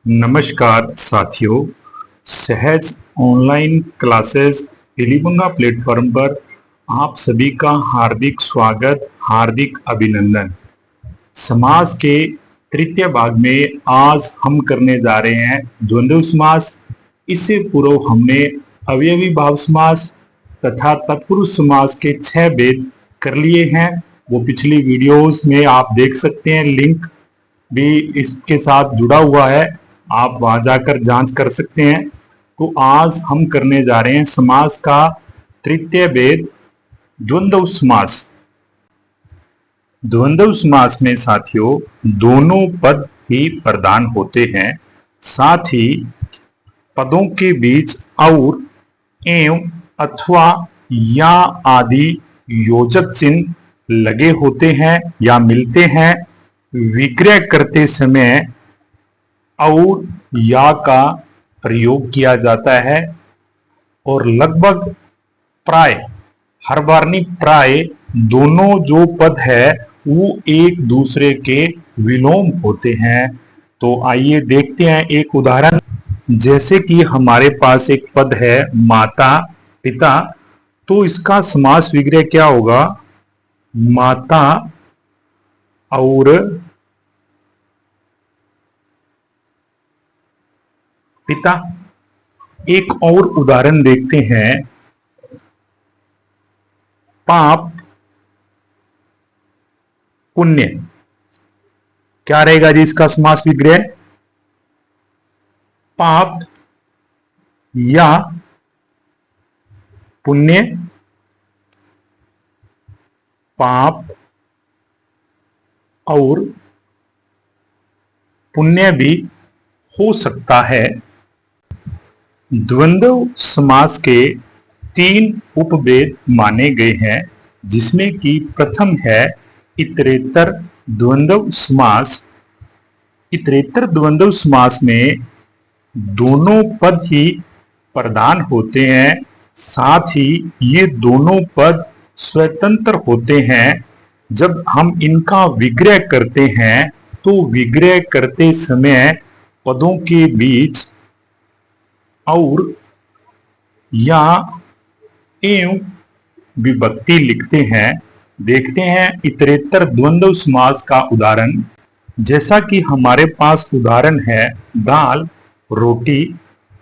नमस्कार साथियों, सहज ऑनलाइन क्लासेस एलिबंगा प्लेटफॉर्म पर आप सभी का हार्दिक स्वागत, हार्दिक अभिनंदन। समास के तृतीय भाग में आज हम करने जा रहे हैं द्वंद्व समास। इससे पूर्व हमने अवयवी भाव समास तथा तत्पुरुष समास के 6 भेद कर लिए हैं। वो पिछली वीडियोस में आप देख सकते हैं, लिंक भी इसके साथ जुड़ा हुआ है, आप वहां जाकर जांच कर सकते हैं। तो आज हम करने जा रहे हैं समास का तृतीय भेद, द्वंद्व समास। द्वंद्व समास में साथियों दोनों पद ही प्रधान होते हैं, साथ ही पदों के बीच और एवं अथवा या आदि योजक चिन्ह लगे होते हैं या मिलते हैं। विग्रह करते समय और या का प्रयोग किया जाता है और लगभग प्राय हर बार नहीं, प्राय दोनों जो पद है वो एक दूसरे के विलोम होते हैं। तो आइए देखते हैं एक उदाहरण। जैसे कि हमारे पास एक पद है माता पिता, तो इसका समास विग्रह क्या होगा? माता और पिता। एक और उदाहरण देखते हैं, पाप पुण्य। क्या रहेगा जी इसका समास विग्रह? पाप या पुण्य। पाप और पुण्य भी हो सकता है। द्वंद्व समास के 3 उपभेद माने गए हैं, जिसमें कि प्रथम है इतरेतर द्वंद्व समास। इतरेतर द्वंद्व समास में दोनों पद ही प्रधान होते हैं, साथ ही ये दोनों पद स्वतंत्र होते हैं। जब हम इनका विग्रह करते हैं तो विग्रह करते समय पदों के बीच और या एवं विभक्ति लिखते हैं। देखते हैं इतरेतर द्वंद्व समास का उदाहरण। जैसा कि हमारे पास उदाहरण है, दाल रोटी,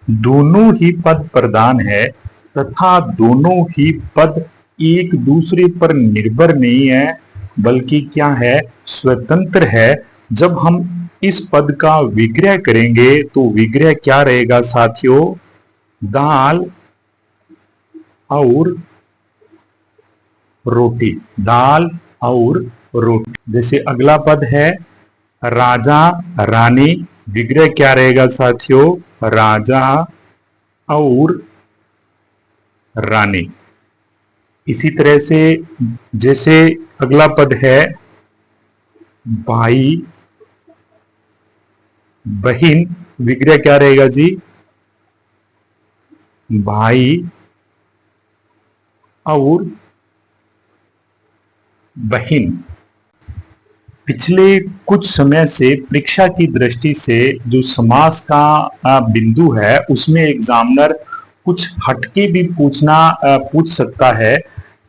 दोनों ही पद प्रधान है तथा दोनों ही पद एक दूसरे पर निर्भर नहीं है, बल्कि क्या है, स्वतंत्र है। जब हम इस पद का विग्रह करेंगे तो विग्रह क्या रहेगा साथियों? दाल और रोटी। दाल और रोटी। जैसे अगला पद है राजा रानी, विग्रह क्या रहेगा साथियों? राजा और रानी। इसी तरह से जैसे अगला पद है भाई बहन, विग्रह क्या रहेगा जी? भाई और बहन। पिछले कुछ समय से परीक्षा की दृष्टि से जो समास का बिंदु है उसमें एग्जामिनर कुछ हटके भी पूछ सकता है।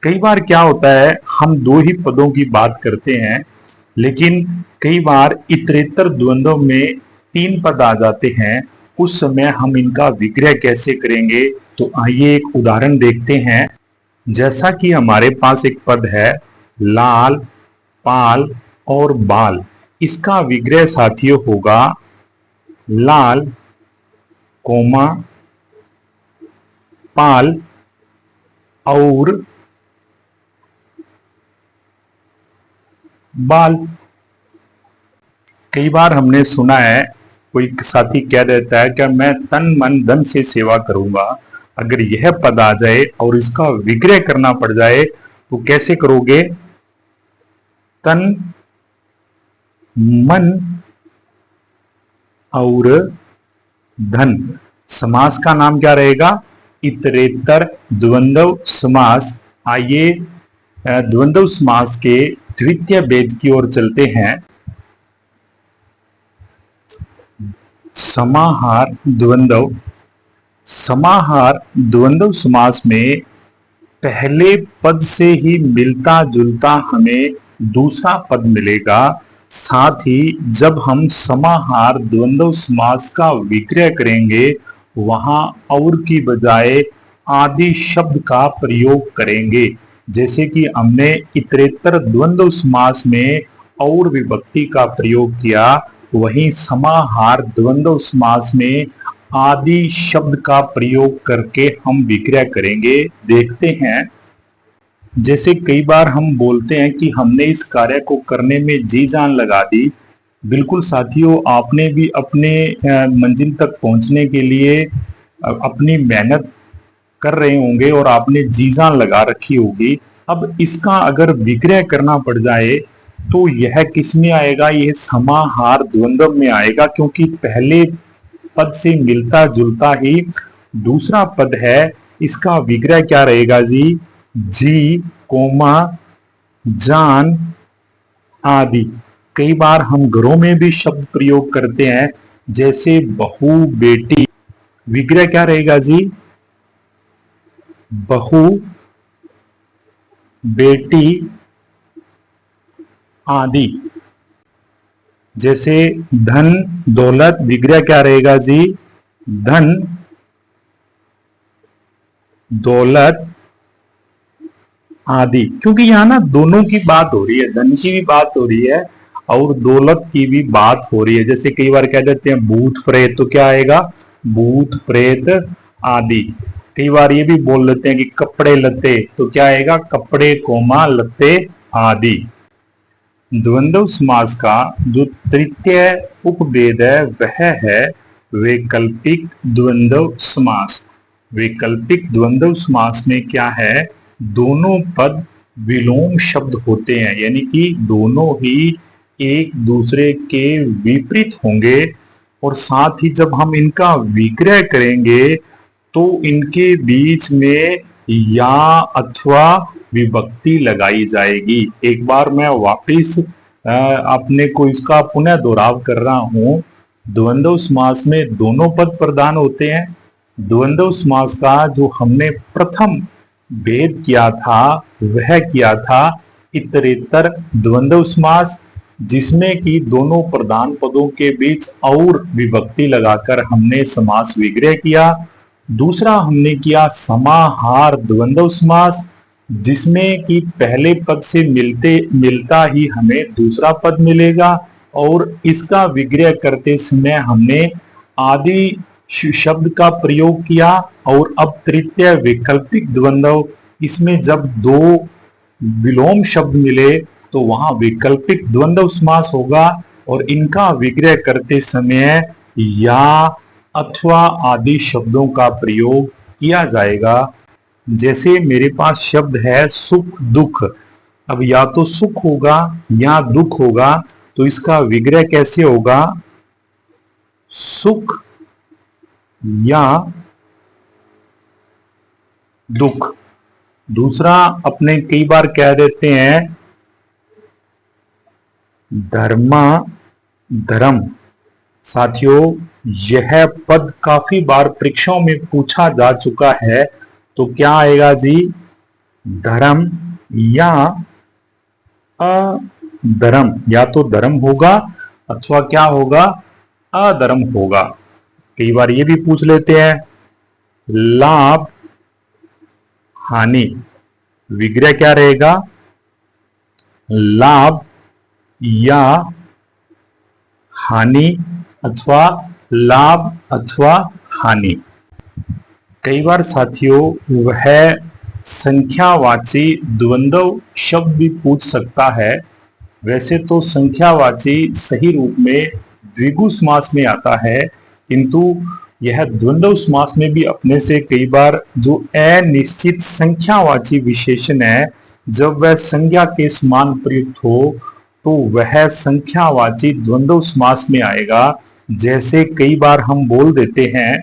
कई बार क्या होता है, हम 2 ही पदों की बात करते हैं, लेकिन कई बार इतरेतर द्वंद्व में 3 पद आ जाते हैं। उस समय हम इनका विग्रह कैसे करेंगे? तो आइए एक उदाहरण देखते हैं। जैसा कि हमारे पास एक पद है लाल पाल और बाल, इसका विग्रह साथियों होगा लाल कोमा पाल और बाल। कई बार हमने सुना है, कोई साथी कह देता है कि मैं तन मन धन से सेवा करूंगा। अगर यह पद आ जाए और इसका विग्रह करना पड़ जाए तो कैसे करोगे? तन मन और धन। समास का नाम क्या रहेगा? इतरेतर द्वंद्व समास। आइए द्वंद्व समास के द्वितीय भेद की ओर चलते हैं। समाहार द्वंद्व। समाहार द्वंद्व समास में पहले पद से ही मिलता जुलता हमें दूसरा पद मिलेगा। साथ ही जब हम समाहार द्वंद्व समास का विग्रह करेंगे वहां और की बजाय आदि शब्द का प्रयोग करेंगे। जैसे कि हमने इतरेतर द्वंद्व समास में और विभक्ति का प्रयोग किया, वहीं समाहार द्वंद्व समास में आदि शब्द का प्रयोग करके हम विग्रह करेंगे। देखते हैं, जैसे कई बार हम बोलते हैं कि हमने इस कार्य को करने में जी जान लगा दी। बिल्कुल साथियों, आपने भी अपने मंजिल तक पहुंचने के लिए अपनी मेहनत कर रहे होंगे और आपने जी जान लगा रखी होगी। अब इसका अगर विग्रह करना पड़ जाए तो यह किस में आएगा? यह समाहार द्वंद्व में आएगा, क्योंकि पहले पद से मिलता जुलता ही दूसरा पद है। इसका विग्रह क्या रहेगा जी? जी, कोमा, जान आदि। कई बार हम घरों में भी शब्द प्रयोग करते हैं, जैसे बहू, बेटी। विग्रह क्या रहेगा जी? बहू, बेटी आदि। जैसे धन, दौलत। विग्रह क्या रहेगा जी? धन, दौलत आदि। क्योंकि यहां ना दोनों की बात हो रही है, धन की भी बात हो रही है और दौलत की भी बात हो रही है। जैसे कई बार कह देते हैं भूत प्रेत, तो क्या आएगा? भूत प्रेत आदि। कई बार ये भी बोल लेते हैं कि कपड़े लत्ते, तो क्या आएगा? कपड़े कोमा लत्ते आदि। द्वंद्व समास का जो तृतीय उपभेद है वह है वैकल्पिक द्वंद्व समास। वैकल्पिक द्वंद्व समास में क्या है? दोनों पद विलोम शब्द होते हैं, यानी कि दोनों ही एक दूसरे के विपरीत होंगे और साथ ही जब हम इनका विग्रह करेंगे तो इनके बीच में या अथवा विभक्ति लगाई जाएगी। एक बार मैं वापिस अपने को इसका पुनः दोहराव कर रहा हूं। द्वंद्व समास में दोनों पद प्रधान होते हैं। द्वंद्व समास का जो हमने प्रथम भेद किया था वह किया था इतरेतर द्वंद्व समास, जिसमें कि दोनों प्रधान पदों के बीच और विभक्ति लगाकर हमने समास विग्रह किया। दूसरा हमने किया समाहार द्वंद्व समास, जिसमें कि पहले पद से मिलता ही हमें दूसरा पद मिलेगा और इसका विग्रह करते समय हमने आदि शब्द का प्रयोग किया। और अब तृतीय वैकल्पिक द्वंद्व, इसमें जब दो विलोम शब्द मिले तो वहां वैकल्पिक द्वंद्व समास होगा और इनका विग्रह करते समय या अथवा आदि शब्दों का प्रयोग किया जाएगा। जैसे मेरे पास शब्द है सुख दुख। अब या तो सुख होगा या दुख होगा, तो इसका विग्रह कैसे होगा? सुख या दुख। दूसरा अपने कई बार कह देते हैं धर्मा धर्म। साथियों, यह पद काफी बार परीक्षाओं में पूछा जा चुका है, तो क्या आएगा जी? धर्म या अधर्म। या तो धर्म होगा अथवा क्या होगा? अधर्म होगा। कई बार ये भी पूछ लेते हैं लाभ हानि। विग्रह क्या रहेगा? लाभ या हानि अथवा लाभ अथवा हानि। कई बार साथियों वह संख्यावाची द्वंद्व शब्द भी पूछ सकता है। वैसे तो संख्यावाची सही रूप में द्विगु समास में आता है, किंतु यह द्वंद्व समास में भी अपने से कई बार जो अनिश्चित संख्यावाची विशेषण है, जब वह संज्ञा के समान प्रयुक्त हो तो वह संख्यावाची द्वंद्व समास में आएगा। जैसे कई बार हम बोल देते हैं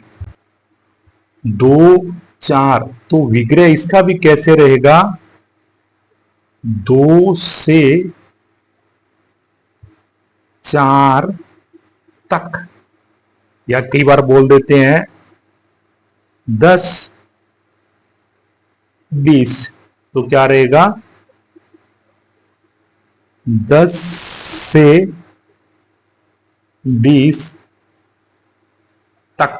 2 4, तो विग्रह इसका भी कैसे रहेगा? 2 से 4 तक। या कई बार बोल देते हैं 10 20। तो क्या रहेगा 10 से 20 तक।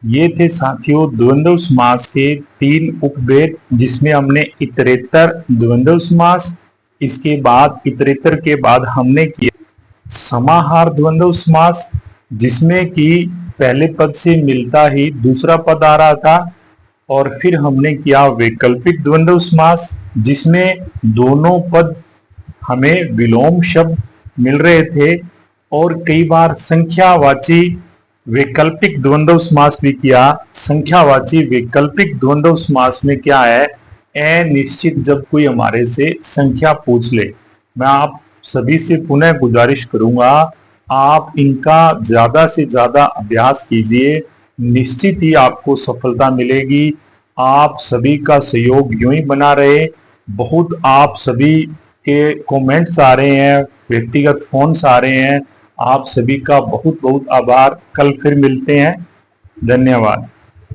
ये थे साथियों द्वंद्व समास के 3 उपभेद, जिसमें हमने इतरेतर द्वंद्व समास, इसके बाद इतरेतर के बाद हमने किया समाहार द्वंद्व समास, जिसमें कि पहले पद से मिलता ही दूसरा पद आ रहा था, और फिर हमने किया वैकल्पिक द्वंद्व समास, जिसमें दोनों पद हमें विलोम शब्द मिल रहे थे, और कई बार संख्यावाची वैकल्पिक द्वंद्व समास भी किया। संख्यावाची वैकल्पिक द्वंद्व समास में क्या है, अनिश्चित जब कोई हमारे से संख्या पूछ ले। मैं आप सभी से पुनः गुजारिश करूंगा, आप इनका ज्यादा से ज्यादा अभ्यास कीजिए, निश्चित ही आपको सफलता मिलेगी। आप सभी का सहयोग यूं ही बना रहे। बहुत आप सभी के कमेंट्स आ रहे हैं, व्यक्तिगत फोन्स आ रहे हैं, आप सभी का बहुत बहुत आभार। कल फिर मिलते हैं। धन्यवाद।